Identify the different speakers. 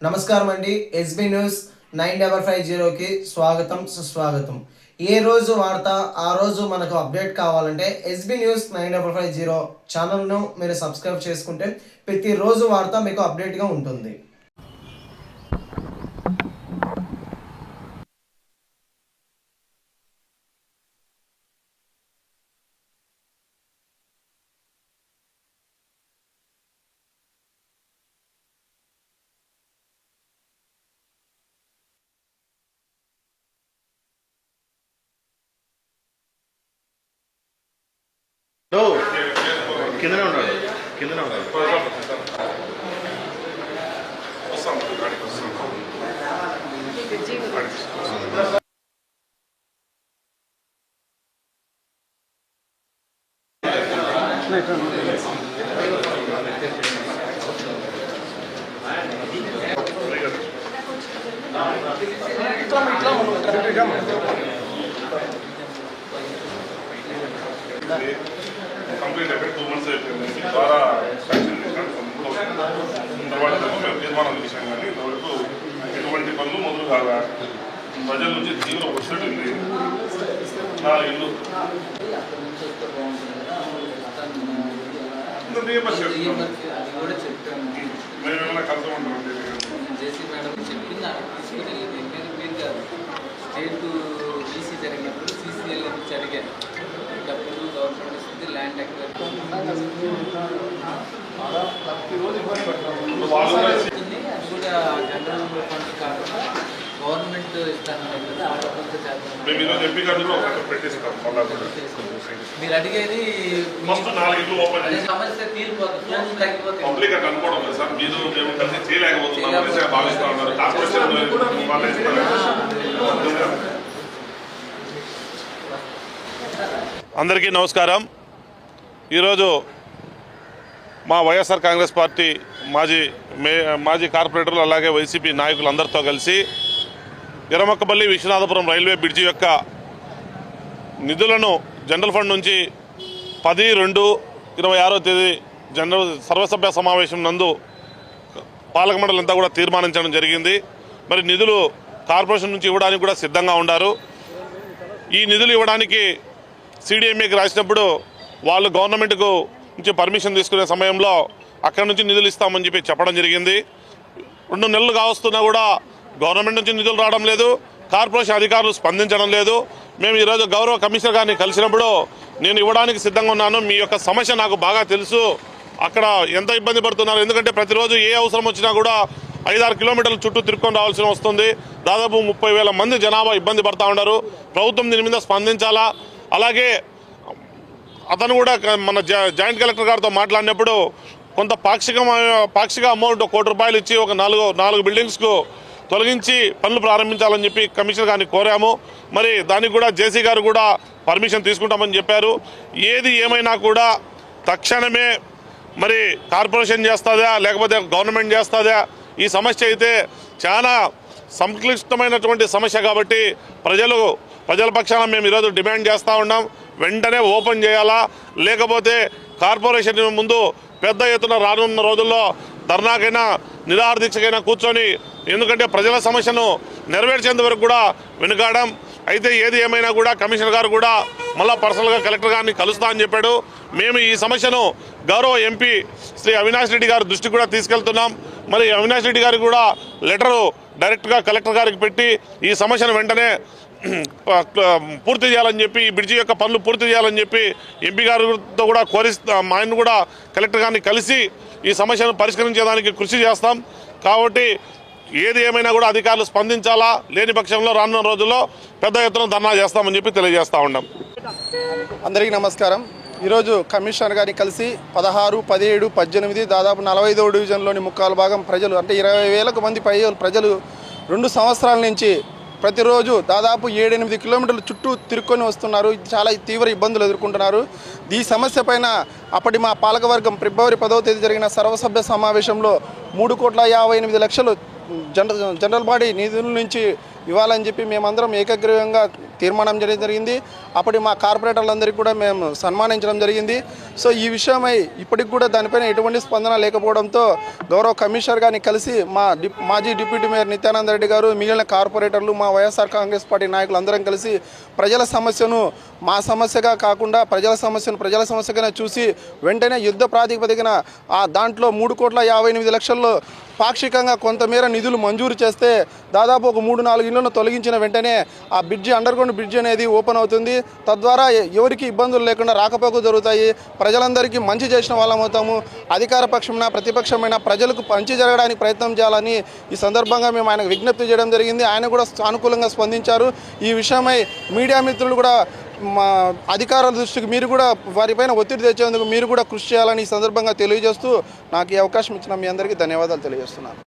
Speaker 1: నమస్కారం అండి. SB news 9550కి స్వాగతం సుస్వాగతం. ఏ రోజు వార్త ఆ రోజు మనకు అప్డేట్ కావాలంటే ఎస్బీ న్యూస్ 9550 ఛానల్ను మీరు సబ్స్క్రైబ్ చేసుకుంటే ప్రతిరోజు వార్త మీకు అప్డేట్గా ఉంటుంది.
Speaker 2: కిందనే ఉన్నాడు కిందనే ఉన్నాడు
Speaker 3: కంప్లీట్ అయిపోయి 2 months అయిపోయింది. ద్వారా శాంక్షన్ తర్వాత మేము తీర్మానం చేశాం. కానీ ఇంతవరకు ఎటువంటి పనులు మొదలు కాగా ప్రజల నుంచి తీవ్ర ఒత్తిడి ఉంది. 4 ఇళ్ళు మేమేమైనా కలుతూ ఉంటామండి.
Speaker 4: స్టేట్ ఈసీ జరిగినప్పుడు సీసీఎల్ జరిగారు. డబ్బులు గవర్నమెంట్ ఇస్తుంది, ల్యాండ్ అది కూడా జనరల్ ఫండ్స్ కాకుండా గవర్నమెంట్ ఇస్తానన్నారు కదా, ఆ డబ్బులతో మీరు అడిగేది సమస్య తీరిపోతుంది, తగ్గిపోతుంది.
Speaker 3: పబ్లిక్ అట్లా అనుకోవడం లేదు సార్. మీరు మేము కలిసి చేయలేకపోతున్నాం భావిస్తా ఉన్నారు. అందరికీ నమస్కారం. ఈరోజు మా వైఎస్ఆర్ కాంగ్రెస్ పార్టీ మాజీ కార్పొరేటర్లు అలాగే వైసీపీ నాయకులు అందరితో కలిసి ఎర్రమక్కపల్లి విశ్వనాథపురం రైల్వే బ్రిడ్జి యొక్క నిధులను జనరల్ ఫండ్ నుంచి 10/2/26 తేదీ సర్వసభ్య సమావేశం నందు పాలక మండలి అంతా కూడా తీర్మానించడం జరిగింది. మరి నిధులు కార్పొరేషన్ నుంచి ఇవ్వడానికి కూడా సిద్ధంగా ఉన్నారు. ఈ నిధులు ఇవ్వడానికి సిడిఎంఏకి రాసినప్పుడు వాళ్ళు గవర్నమెంట్కు నుంచి పర్మిషన్ తీసుకునే సమయంలో అక్కడి నుంచి నిధులు ఇస్తామని చెప్పి చెప్పడం జరిగింది. 2 నెలలు కావస్తున్నా కూడా గవర్నమెంట్ నుంచి నిధులు రావడం లేదు, కార్పొరేషన్ అధికారులు స్పందించడం లేదు. మేము ఈరోజు గౌరవ కమిషనర్ గారిని కలిసినప్పుడు నేను ఇవ్వడానికి సిద్ధంగా ఉన్నాను, మీ యొక్క సమస్య నాకు బాగా తెలుసు, అక్కడ ఎంత ఇబ్బంది పడుతున్నారు, ఎందుకంటే ప్రతిరోజు ఏ అవసరం వచ్చినా కూడా 5-6 కిలోమీటర్ల చుట్టూ తిరుక్కొని రావాల్సి వస్తుంది. దాదాపు 30,000 మంది జనాభా ఇబ్బంది పడుతూ ఉన్నారు. ప్రభుత్వం దీని మీద స్పందించాలా. అలాగే అతను కూడా మన జాయింట్ కలెక్టర్ గారితో మాట్లాడినప్పుడు కొంత పాక్షిక అమౌంట్ 1 కోటి రూపాయలు ఇచ్చి ఒక 4 బిల్డింగ్స్కు తొలగించి పనులు ప్రారంభించాలని చెప్పి కమిషనర్ గారిని కోరాము. మరి దానికి కూడా జేసీ గారు కూడా పర్మిషన్ తీసుకుంటామని చెప్పారు. ఏది ఏమైనా కూడా తక్షణమే మరి కార్పొరేషన్ చేస్తుందా లేకపోతే గవర్నమెంట్ చేస్తుందా, ఈ సమస్య అయితే చాలా సంక్లిష్టమైనటువంటి సమస్య కాబట్టి ప్రజల పక్షాన మేము ఈరోజు డిమాండ్ చేస్తూ ఉన్నాం. వెంటనే ఓపెన్ చేయాలా, లేకపోతే కార్పొరేషన్ ముందు పెద్ద ఎత్తున రానున్న రోజుల్లో ధర్నాకైనా నిరాహార దీక్షకైనా కూర్చొని, ఎందుకంటే ప్రజల సమస్యను నెరవేర్చేంత వరకు కూడా వెనుకాడం. అయితే ఏది ఏమైనా కూడా కమిషనర్ గారు కూడా మళ్ళీ పర్సనల్గా కలెక్టర్ గారిని కలుస్తా అని చెప్పాడు. మేము ఈ సమస్యను గౌరవ ఎంపీ శ్రీ అవినాష్ రెడ్డి గారి దృష్టికి కూడా తీసుకెళ్తున్నాం. మరి అవినాష్ రెడ్డి గారికి కూడా లెటరు డైరెక్ట్గా కలెక్టర్ గారికి పెట్టి ఈ సమస్యను వెంటనే పూర్తి చేయాలని చెప్పి, ఈ బ్రిడ్జి యొక్క పనులు పూర్తి చేయాలని చెప్పి ఎంపీ గారితో కూడా ఆయన కూడా కలెక్టర్ గారిని కలిసి ఈ సమస్యను పరిష్కరించేదానికి కృషి చేస్తాం. కాబట్టి ఏది ఏమైనా కూడా అధికారులు స్పందించాలా, లేని పక్షంలో రానున్న రోజుల్లో పెద్ద ఎత్తున ధర్నా చేస్తామని చెప్పి తెలియజేస్తూ ఉన్నాం.
Speaker 5: అందరికీ నమస్కారం. ఈరోజు కమిషనర్ గారిని కలిసి 16, 17, 18 దాదాపు 45వ డివిజన్లోని 3/4 ప్రజలు అంటే 20,000 మంది ప్రజలు 2 సంవత్సరాల నుంచి ప్రతిరోజు దాదాపు 7-8 కిలోమీటర్ల చుట్టూ తిరుక్కొని వస్తున్నారు. చాలా తీవ్ర ఇబ్బందులు ఎదుర్కొంటున్నారు. ఈ సమస్య పైన అప్పటి మా పాలకవర్గం ఫిబ్రవరి 10వ తేదీ జరిగిన సర్వసభ్య సమావేశంలో 3,58,00,000 జనరల్ బాడీ నిధుల నుంచి ఇవ్వాలని చెప్పి మేమందరం ఏకగ్రీవంగా తీర్మానం చేయడం జరిగింది. అప్పటి మా కార్పొరేటర్లందరికీ కూడా మేము సన్మానించడం జరిగింది. సో ఈ విషయమై ఇప్పటికి కూడా దానిపైన ఎటువంటి స్పందన లేకపోవడంతో గౌరవ కమిషనర్ గారిని కలిసి మాజీ డిప్యూటీ మేయర్ నిత్యానంద రెడ్డి గారు, మిగిలిన కార్పొరేటర్లు, మా వైఎస్ఆర్ కాంగ్రెస్ పార్టీ నాయకులు అందరం కలిసి ప్రజల సమస్యను మా సమస్యగా కాకుండా ప్రజల సమస్యగానే చూసి వెంటనే యుద్ధ ప్రాతిపదికన దాంట్లో 3,58,00,000 పాక్షికంగా కొంతమేర నిధులు మంజూరు చేస్తే దాదాపు ఒక 3-4 ఇళ్లను తొలగించిన వెంటనే ఆ బ్రిడ్జి, అండర్గ్రౌండ్ బ్రిడ్జి అనేది ఓపెన్ అవుతుంది. తద్వారా ఎవరికి ఇబ్బందులు లేకుండా రాకపోకలు జరుగుతాయి. ప్రజలందరికీ మంచి చేసిన వాళ్ళం అవుతాము. అధికార పక్షమైన ప్రతిపక్షమైన ప్రజలకు మంచి జరగడానికి ప్రయత్నం చేయాలని ఈ సందర్భంగా మేము ఆయనకు విజ్ఞప్తి చేయడం జరిగింది. ఆయన కూడా సానుకూలంగా స్పందించారు. ఈ విషయమై మీడియా మిత్రులు కూడా మా అధికారుల దృష్టికి మీరు కూడా వారిపైన ఒత్తిడి తెచ్చేందుకు మీరు కూడా కృషి చేయాలని ఈ సందర్భంగా తెలియజేస్తూ నాకు ఈ అవకాశం ఇచ్చిన మీ అందరికీ ధన్యవాదాలు తెలియజేస్తున్నాను.